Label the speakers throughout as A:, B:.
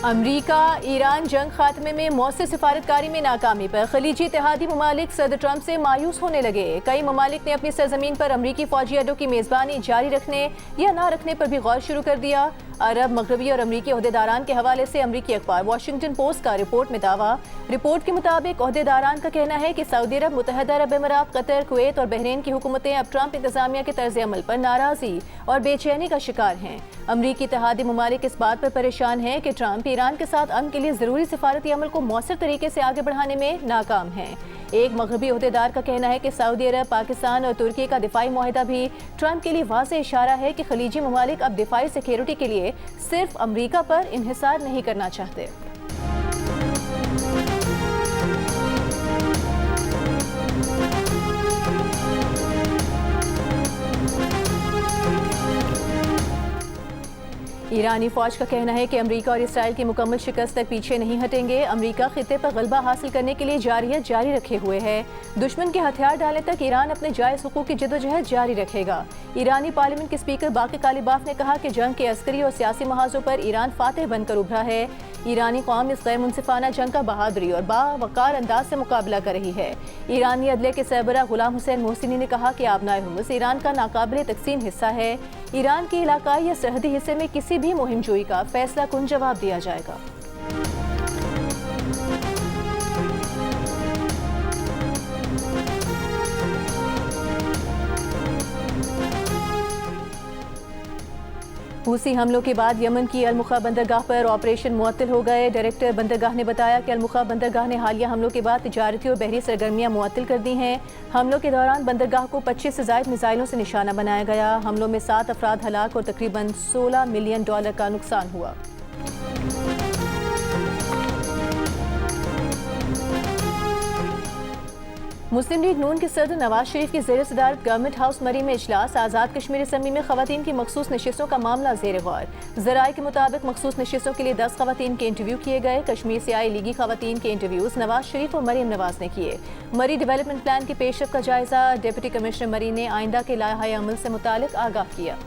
A: अमरीका Iran जंग खात्मे में मौसर सिफारतकारी में नाकामी पर खलीजी इत्तेहादी ममालिक सदर ट्रंप से मायूस होने लगे। कई ममालिक ने अपनी सरजमीन पर अमरीकी फौजी अड्डों की मेज़बानी जारी रखने या ना रखने पर भी गौर शुरू कर दिया। अरब, मगरबी और अमरीकी ओहदेदारान के हवाले से अमरीकी अखबार वाशिंगटन पोस्ट का रिपोर्ट में दावा। रिपोर्ट के मुताबिक ओहदेदारान का कहना है कि सऊदी अरब, मुत्तहदा अरब अमीरात, कतर, कुवैत और बहरीन की हुकूमतें अब ट्रंप इंतजामिया के तर्ज अमल पर नाराज़ी और बेचैनी का शिकार हैं। अमरीकी इत्तेहादी ममालिक इस बात पर परेशान हैं कि ट्रंप ईरान के साथ अमन के लिए ज़रूरी सिफारती अमल को मौसर तरीके से आगे बढ़ाने में नाकाम हैं। एक मगरबी ओहदेदार का कहना है कि सऊदी अरब, पाकिस्तान और तुर्की का दिफाई मुआहिदा भी ट्रंप के लिए वाज़ेह इशारा है कि खलीजी ममालिक अब दिफाई सिक्योरिटी के लिए सिर्फ अमरीका पर इन्हिसार नहीं करना चाहते। ईरानी फौज का कहना है कि अमरीका और इसराइल की मुकम्मल शिकस्त तक पीछे नहीं हटेंगे। अमरीका खित्ते पर गलबा हासिल करने के लिए जारियत जारी रखे हुए है। दुश्मन के हथियार डालने तक ईरान अपने जायज़ हुकूक की जदोजहद जारी रखेगा। ईरानी पार्लियामेंट के स्पीकर बाक़ी कालिबाफ ने कहा कि जंग के अस्करी और सियासी महाजों पर ईरान फातेह बनकर उभरा है। ईरानी कौम इस गैर मुनसिफाना जंग का बहादुरी और बावकार अंदाज से मुकाबला कर रही है। ईरानी अदले के सरबरा गुलाम हुसैन मोहसिनी ने कहा कि आबनाए हुर्मुज़ ईरान का नाकाबिले तकसीम हिस्सा है। ईरान के इलाकाई या सरहदी हिस्से में किसी भी मुहिम जोई का फैसला कुन जवाब दिया जाएगा। हूसी हमलों के बाद यमन की अलमुखा बंदरगाह पर ऑपरेशन मुअत्तल हो गए। डायरेक्टर बंदरगाह ने बताया कि अलमुखा बंदरगाह ने हालिया हमलों के बाद तिजारती और बहरी सरगर्मियां मुअत्तल कर दी हैं। हमलों के दौरान बंदरगाह को 25 से ज़ायद मिसाइलों से निशाना बनाया गया। हमलों में 7 अफराद हलाक और तकरीबन $16 मिलियन का नुकसान हुआ। मुस्लिम लीग नून के सदर नवाज शरीफ की ज़ेर सदारत गवर्नमेंट हाउस मरी में इजलास। आज़ाद कश्मीर असम्बली में ख़वातीन की मखसूस नशिस्तों का मामला ज़ेर गौर। ज़राए के मुताबिक मखसूस नशिस्तों के लिए 10 ख़वातीन के इंटरव्यू किए गए। कश्मीर से आई लीगी ख़वातीन के इंटरव्यूज़ नवाज शरीफ और मरीम नवाज ने किए। मरी डेवलपमेंट प्लान की पेशरफ का जायज़ा डिप्टी कमिश्नर मरी ने आइंदा के लाहे अमल से मुतालिक आगाह किया।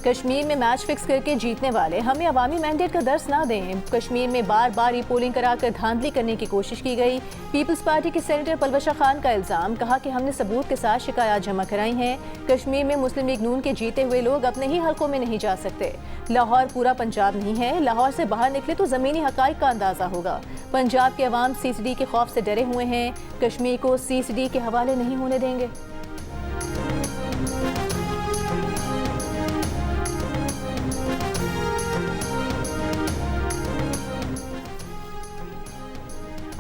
A: कश्मीर में मैच फिक्स करके जीतने वाले हमें अवामी मैंडेट का दर्स ना दें। कश्मीर में बार बार ई पोलिंग कराकर धांधली करने की कोशिश की गई। पीपल्स पार्टी के सेनेटर पलवशा खान का इल्ज़ाम, कहा कि हमने सबूत के साथ शिकायत जमा कराई हैं। कश्मीर में मुस्लिम लीग नून के जीते हुए लोग अपने ही हलकों में नहीं जा सकते। लाहौर पूरा पंजाब नहीं है। लाहौर से बाहर निकले तो ज़मीनी हक़ाइक़ का अंदाज़ा होगा। पंजाब के अवाम CCD के खौफ से डरे हुए हैं। कश्मीर को CCD के हवाले नहीं होने देंगे।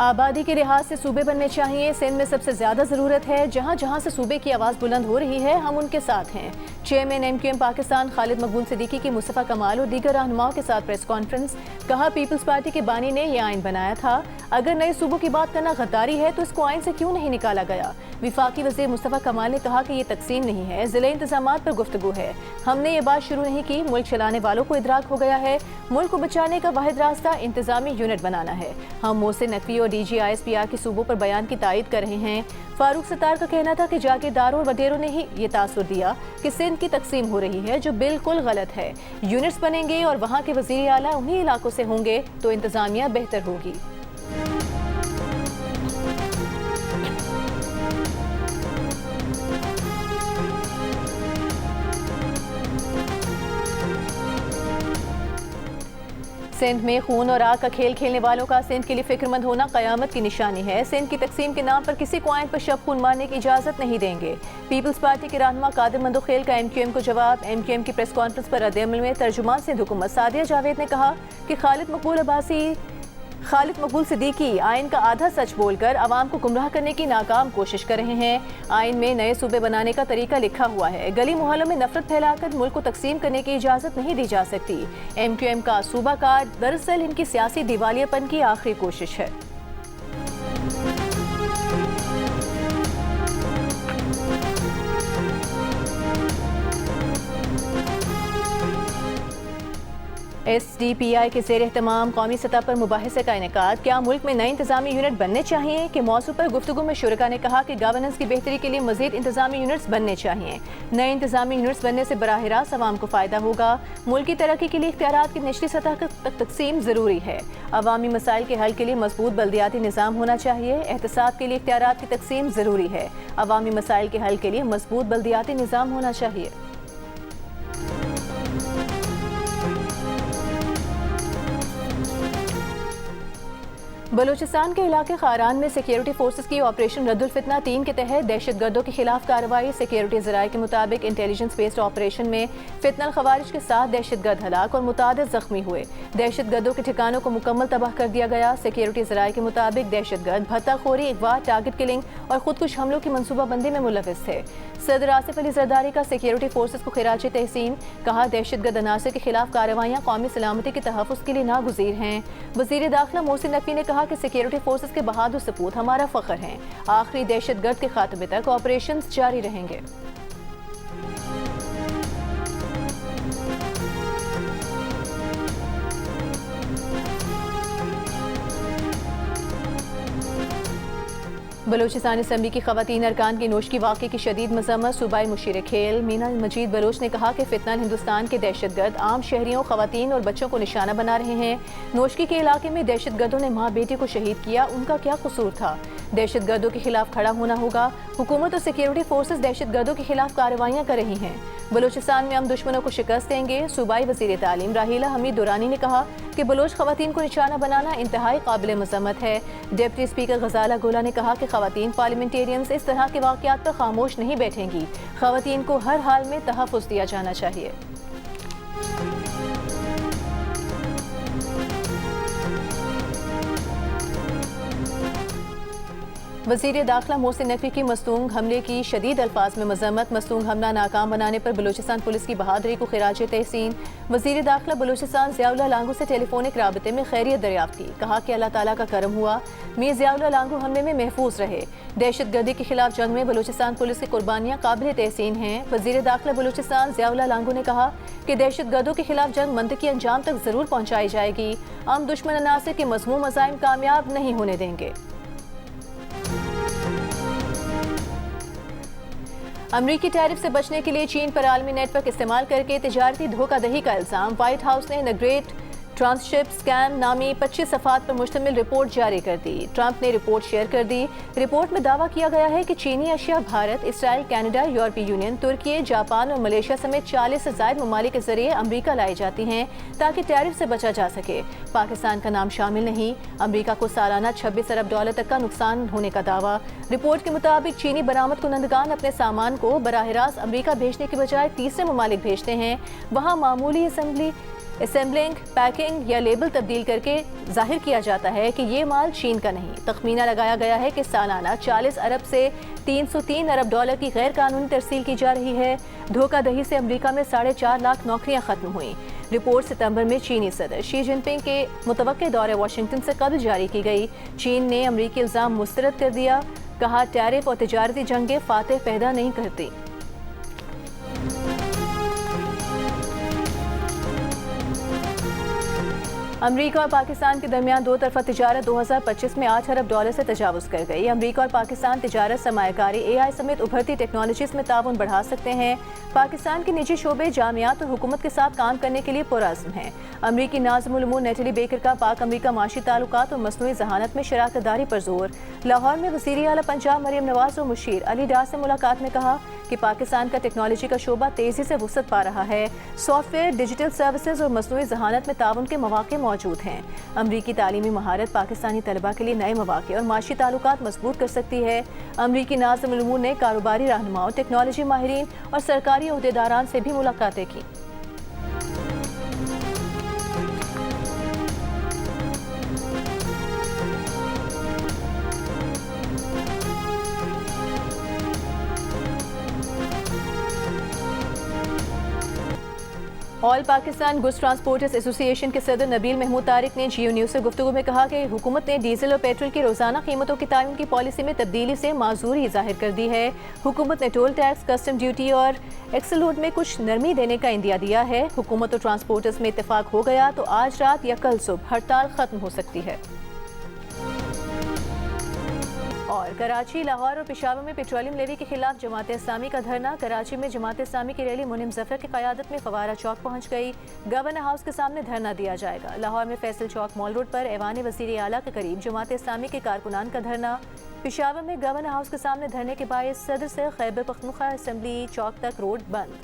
A: आबादी के लिहाज से सूबे बनने चाहिए। सिंध में सबसे ज्यादा जरूरत है। जहां जहां से सूबे की आवाज़ बुलंद हो रही है, हम उनके साथ हैं। चेयरमैन MQM पाकिस्तान खालिद मकबूल सिद्दीकी की मुस्तफ़ा कमाल और दीगर रहनुमाओं के साथ प्रेस कॉन्फ्रेंस। कहा, पीपल्स पार्टी के बानी ने यह आइन बनाया था। अगर नए सूबों की बात करना गद्दारी है तो इसको आइन से क्यों नहीं निकाला गया। विफाकी वज़ीर मुस्तफ़ा कमाल ने कहा कि ये तकसीम नहीं है, ज़िले इंतज़ामात पर गुफ्तगू है। हमने ये बात शुरू नहीं की, मुल्क चलाने वालों को इदराक हो गया है। मुल्क को बचाने का वाहिद रास्ता इंतज़ामी यूनिट बनाना है। हम मोहसिन नकवी और DG ISPR के सूबों पर बयान की तायद कर रहे हैं। फारूक सत्तार का कहना था कि जागीरदारों और वडेरों ने ही ये तासुर दिया कि सिंध की तकसीम हो रही है, जो बिल्कुल गलत है। यूनिट्स बनेंगे और वहाँ के वज़ीर आला उन्हीं इलाकों से होंगे तो इंतज़ामिया बेहतर होगी। सिंध में खून और आग का खेल खेलने वालों का सिंध के लिए फिक्रमंद होना क़यामत की निशानी है। सिंध की तकसीम के नाम पर किसी को आइन पर शब खून मारने की इजाज़त नहीं देंगे। पीपल्स पार्टी के रहनुमा कादिर मंदोखेल का MQM को जवाब। MQM की प्रेस कॉन्फ्रेंस पर रद्द-ए-अमल में तर्जुमान सिंध हुकूमत सादिया जावेद ने कहा कि खालिद मकबूल सिद्दीकी आइन का आधा सच बोलकर अवाम को गुमराह करने की नाकाम कोशिश कर रहे हैं। आइन में नए सूबे बनाने का तरीका लिखा हुआ है। गली मोहल्लों में नफरत फैलाकर मुल्क को तकसीम करने की इजाज़त नहीं दी जा सकती। MQM का सूबा कार्ड दरअसल इनकी सियासी दिवालियापन की आखिरी कोशिश है। SDPI के ज़ेर एहतमाम कौमी सतह पर मुबाहिसे का इनेकाद। क्या मुल्क में नए इंतजामी यूनिट बनने चाहिए कि मौजू पर गुफ्तगू में शुरका ने कहा कि गवर्नेंस की बेहतरी के लिए मजीद इंतजामी यूनिट्स बनने चाहिए। नए इंतजामी यूनिट्स बनने से बराह रास्त अवाम को फ़ायदा होगा। मुल्क की तरक्की के लिए इख्तियारात की निचली सतह तक तकसीम ज़रूरी है। अवामी मसाइल के हल के लिए मजबूत बल्दियाती निज़ाम होना चाहिए। एहतसाब के लिए इख्तियारात की तकसीम ज़रूरी है। अवामी मसाइल के हल के लिए मजबूत बल्दियाती निज़ाम होना चाहिए। बलूचिस्तान के इलाके खारान में सिक्योरिटी फोर्सेस की ऑपरेशन रद्दुल फितना 3 के तहत दहशतगर्दों के खिलाफ कार्रवाई। सिक्योरिटी ज़राए के मुताबिक इंटेलिजेंस बेस्ड ऑपरेशन में फितनल खवारिज के 7 दहशतगर्द हलाक और मुतादिद जख्मी हुए। दहशतगर्दों के ठिकानों को मुकम्मल तबाह कर दिया गया। सिक्योरिटी ज़राए के मुताबिक दहशतगर्द भत्ताखोरी, अगवा, टारगेट किलिंग और खुदकुश हमलों की मनसूबाबंदी में मुलविस थे। सदर आसिफ अली जरदारी का सिक्योरिटी फोर्सेस को खिराज तहसीन। कहा, दहशतगर्द अनासर के खिलाफ कार्रवाइयाँ कौमी सलामती के तहफ़्फ़ुज़ के लिए नागुज़ीर हैं। वज़ीर दाखिला मोहसिन नकवी ने कहा कि सिक्योरिटी फोर्सेस के बहादुर सपूत हमारा फ़ख्र हैं। आखिरी दहशतगर्द के खात्मे तक ऑपरेशन जारी रहेंगे। बलूचिस्तान असम्बली की खवातीन अरकान की नोश की वाक़े की शदीद मज़म्मत। सूबाई मुशीर खेल मीना मजीद बलोच ने कहा कि फितनल हिंदुस्तान के दहशतगर्द आम शहरियों, खवातीन और बच्चों को निशाना बना रहे हैं। नोशकी के इलाके में दहशतगर्दों ने माँ बेटी को शहीद किया, उनका क्या कसूर था? दहशतगर्दों के खिलाफ खड़ा होना होगा। हुकूमत और सिक्योरिटी फोर्सेस दहशतगर्दों के खिलाफ कार्रवाइयाँ कर रही हैं। बलूचिस्तान में हम दुश्मनों को शिकस्त देंगे। सूबाई वज़ीर तालीम राहीला हमीद दुरानी ने कहा कि बलोच खवातीन को निशाना बनाना इंतहाई काबिल मज़म्मत है। डिप्टी स्पीकर गजाला गोला ने कहा कि खवातीन पार्लियामेंटेरियंस इस तरह के वाक़यात पर खामोश नहीं बैठेंगी। खवातीन को हर हाल में तहफ़्फ़ुज़ दिया जाना चाहिए। वज़ीर दाखिला मोहसिन नकवी की मस्तूंग हमले की शदीद अल्फाज में मज़म्मत। मस्तूंग हमला नाकाम बनाने पर बलूचिस्तान पुलिस की बहादुरी को खिराज तहसीन। वज़ीर दाखिला बलूचिस्तान ज़ियाउल्लाह लांगू से टेलीफोनिक राबते में खैरियत दरियाफ्त की। कहा कि अल्लाह ताला का करम हुआ, मीर ज़ियाउल्लाह लांगू हमले में महफूज रहे। दहशतगर्दी के खिलाफ जंग में बलूचिस्तान पुलिस की कुर्बानियाँ काबिल तहसीन हैं। वज़ीर दाखिला बलूचिस्तान ज़ियाउल्लाह लांगू ने कहा कि दहशतगर्दों के खिलाफ जंग मंतकी अंजाम तक ज़रूर पहुँचाई जाएगी। हम दुश्मन अनासर के मज़मूम मज़ाइम कामयाब नहीं होने देंगे। अमरीकी टैरिफ से बचने के लिए चीन पर आलमी नेटवर्क इस्तेमाल करके तिजारती धोखाधड़ी का इल्ज़ाम। व्हाइट हाउस ने द ग्रेट ट्रांसशिप स्कैम नामी 25 सफ़ात पर मुश्तमिल रिपोर्ट जारी कर दी। ट्रंप ने रिपोर्ट शेयर कर दी। रिपोर्ट में दावा किया गया है कि चीनी अशिया भारत, इसराइल, कनाडा, यूरोपीय यूनियन, तुर्की, जापान और मलेशिया समेत 40 से ज़ायद ममालिक के जरिए अमरीका लाई जाती हैं ताकि टैरिफ से बचा जा सके। पाकिस्तान का नाम शामिल नहीं। अमरीका को सालाना $26 अरब तक का नुकसान होने का दावा। रिपोर्ट के मुताबिक चीनी बरामद कुनंदगान अपने सामान को बराह रास्त अमरीका भेजने के बजाय तीसरे ममालिक भेजते हैं। वहाँ मामूली असेंबलिंग, पैकिंग या लेबल तब्दील करके जाहिर किया जाता है कि ये माल चीन का नहीं। तखमीना लगाया गया है कि सालाना 40 अरब से $303 अरब की गैर कानूनी तरसील की जा रही है। धोखाधड़ी से अमरीका में 4.5 लाख नौकरियां खत्म हुई। रिपोर्ट सितंबर में चीनी सदर शी जिनपिंग के मुतवक्के दौरे वाशिंगटन से कबल जारी की गई। चीन ने अमरीकी इल्ज़ाम मुस्तरद कर दिया। कहा, टैरिफ और तिजारती जंगें फातेह पैदा नहीं करती। अमरीका और पाकिस्तान के दरमियान दो तरफा तिजारत 2025 में $8 अरब से तजावुज़ कर गई। अमरीका और पाकिस्तान तिजारत, सरमायाकारी, AI समेत उभरती टेक्नोलॉजीज़ में ताउन बढ़ा सकते हैं। पाकिस्तान के निजी शोबे जामियात और हुकूमत के साथ काम करने के लिए पुरअज़्म हैं। अमरीकी नाज़िमुल उमूर नेटली बेकर का पाक अमरीका माशी ताल्लुकात और मसनूई जहानत में शराकत दारी पर जोर। लाहौर में वज़ीर आला पंजाब मरियम नवाज़ और मुशीर अली डार से मुलाकात में कहा कि पाकिस्तान का टेक्नोलॉजी का शोबा तेज़ी से वुसअत पा रहा है। सॉफ्टवेयर, डिजिटल सर्विसेज और मसनूई जहानत में ताउन के मौक़े मौजूद हैं। अमरीकी तालीमी महारत पाकिस्तानी तलबा के लिए नए मौक़े और माशी ताल्लुकात मजबूत कर सकती है। अमरीकी नाज़िमुल उमूर ने कारोबारी रहनुमाओं, टेक्नोलॉजी माहिरीन और सरकारी ओहदेदारान से भी मुलाकातें की। All Pakistan goods transporters association के सदर नबील महमूद तारिक ने जियो न्यूज़ से गुफ्तगू में कहा कि हुकूमत ने डीजल और पेट्रोल की रोज़ाना कीमतों की तायन की पॉलिसी में तब्दीली से माजूरी जाहिर कर दी है। हुकूमत ने टोल टैक्स, कस्टम ड्यूटी और एक्सलोड में कुछ नरमी देने का इंदिया दिया है। हुकूमत और ट्रांसपोर्टर्स में इत्तेफाक हो गया तो आज रात या कल सुबह हड़ताल खत्म हो सकती है। और कराची, लाहौर और पेशावर में पेट्रोलियम लेवी के खिलाफ जमात इस्लामी का धरना। कराची में जमात इस्लामी की रैली मुनिम जफर की क़यादत में फवारा चौक पहुंच गई। गवर्नर हाउस के सामने धरना दिया जाएगा। लाहौर में फैसल चौक मॉल रोड पर ऐवान वज़ीर आला के करीब जमात इस्लामी के कारकुनान का धरना। पेशावर में गवर्नर हाउस के सामने धरने के बायस सदर से खैबर पख्तूनख्वा असेंबली चौक तक रोड बंद।